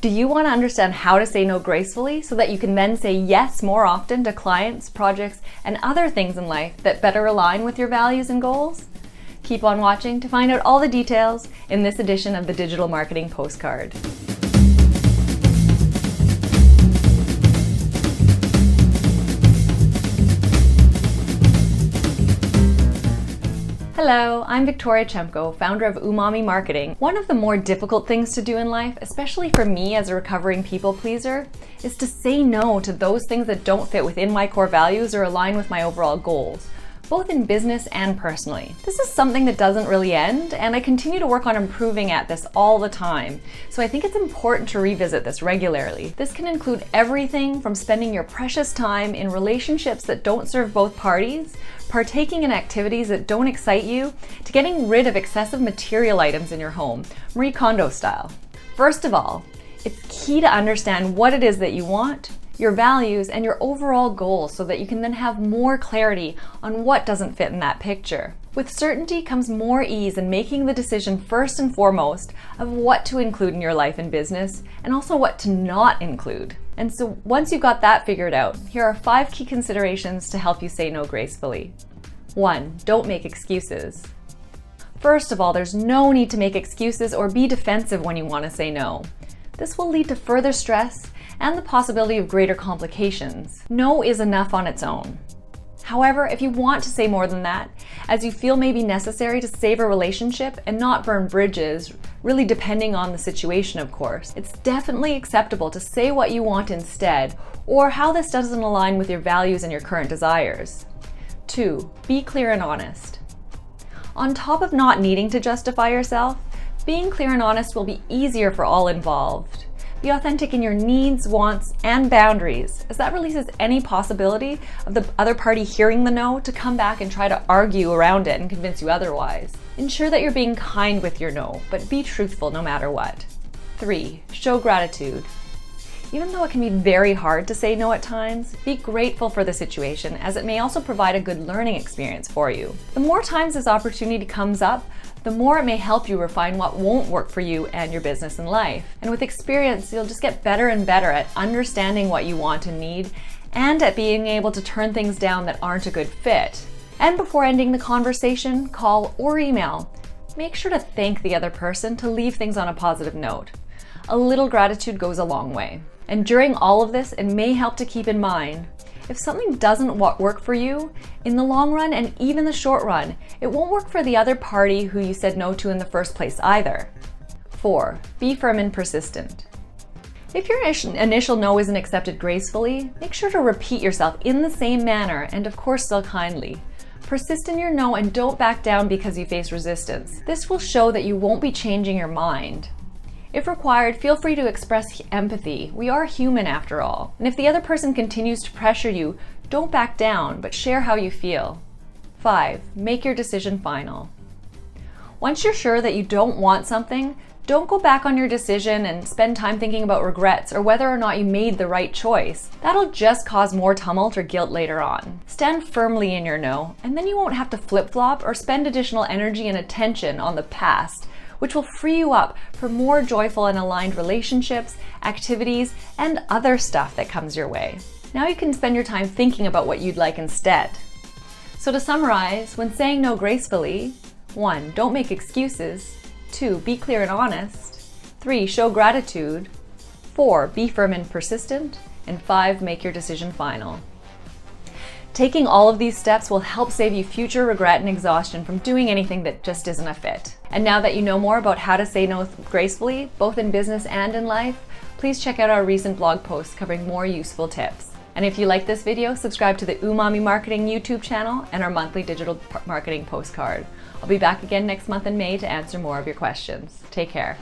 Do you want to understand how to say no gracefully so that you can then say yes more often to clients, projects, and other things in life that better align with your values and goals? Keep on watching to find out all the details in this edition of the Digital Marketing Postcard. Hello, I'm Victoria Chemko, founder of Umami Marketing. One of the more difficult things to do in life, especially for me as a recovering people pleaser, is to say no to those things that don't fit within my core values or align with my overall goals, both in business and personally. This is something that doesn't really end, and I continue to work on improving at this all the time. So I think it's important to revisit this regularly. This can include everything from spending your precious time in relationships that don't serve both parties, partaking in activities that don't excite you, to getting rid of excessive material items in your home, Marie Kondo style. First of all, it's key to understand what it is that you want, your values, and your overall goals so that you can then have more clarity on what doesn't fit in that picture. With certainty comes more ease in making the decision first and foremost of what to include in your life and business, and also what to not include. And so once you've got that figured out, here are 5 key considerations to help you say no gracefully. 1. Don't make excuses. First of all, there's no need to make excuses or be defensive when you want to say no. This will lead to further stress and the possibility of greater complications. No is enough on its own. However, if you want to say more than that, as you feel may be necessary to save a relationship and not burn bridges, really depending on the situation, of course, it's definitely acceptable to say what you want instead, or how this doesn't align with your values and your current desires. 2. Be clear and honest. On top of not needing to justify yourself, being clear and honest will be easier for all involved. Be authentic in your needs, wants, and boundaries, as that releases any possibility of the other party hearing the no to come back and try to argue around it and convince you otherwise. Ensure that you're being kind with your no, but be truthful no matter what. 3. Show gratitude. Even though it can be very hard to say no at times, be grateful for the situation, as it may also provide a good learning experience for you. The more times this opportunity comes up, the more it may help you refine what won't work for you and your business and life. And with experience, you'll just get better and better at understanding what you want and need, and at being able to turn things down that aren't a good fit. And before ending the conversation, call or email, make sure to thank the other person to leave things on a positive note. A little gratitude goes a long way. And during all of this, it may help to keep in mind, if something doesn't work for you, in the long run and even the short run, it won't work for the other party who you said no to in the first place either. 4. Be firm and persistent. If your initial no isn't accepted gracefully, make sure to repeat yourself in the same manner and of course still kindly. Persist in your no and don't back down because you face resistance. This will show that you won't be changing your mind. If required, feel free to express empathy. We are human after all. And if the other person continues to pressure you, don't back down, but share how you feel. 5. Make your decision final. Once you're sure that you don't want something, don't go back on your decision and spend time thinking about regrets or whether or not you made the right choice. That'll just cause more tumult or guilt later on. Stand firmly in your no, and then you won't have to flip-flop or spend additional energy and attention on the past, which will free you up for more joyful and aligned relationships, activities, and other stuff that comes your way. Now you can spend your time thinking about what you'd like instead. So to summarize, when saying no gracefully, 1. Don't make excuses. 2. Be clear and honest. 3. Show gratitude. 4. Be firm and persistent. And 5. Make your decision final. Taking all of these steps will help save you future regret and exhaustion from doing anything that just isn't a fit. And now that you know more about how to say no gracefully, both in business and in life, please check out our recent blog posts covering more useful tips. And if you like this video, subscribe to the Umami Marketing YouTube channel and our monthly Digital Marketing Postcard. I'll be back again next month in May to answer more of your questions. Take care.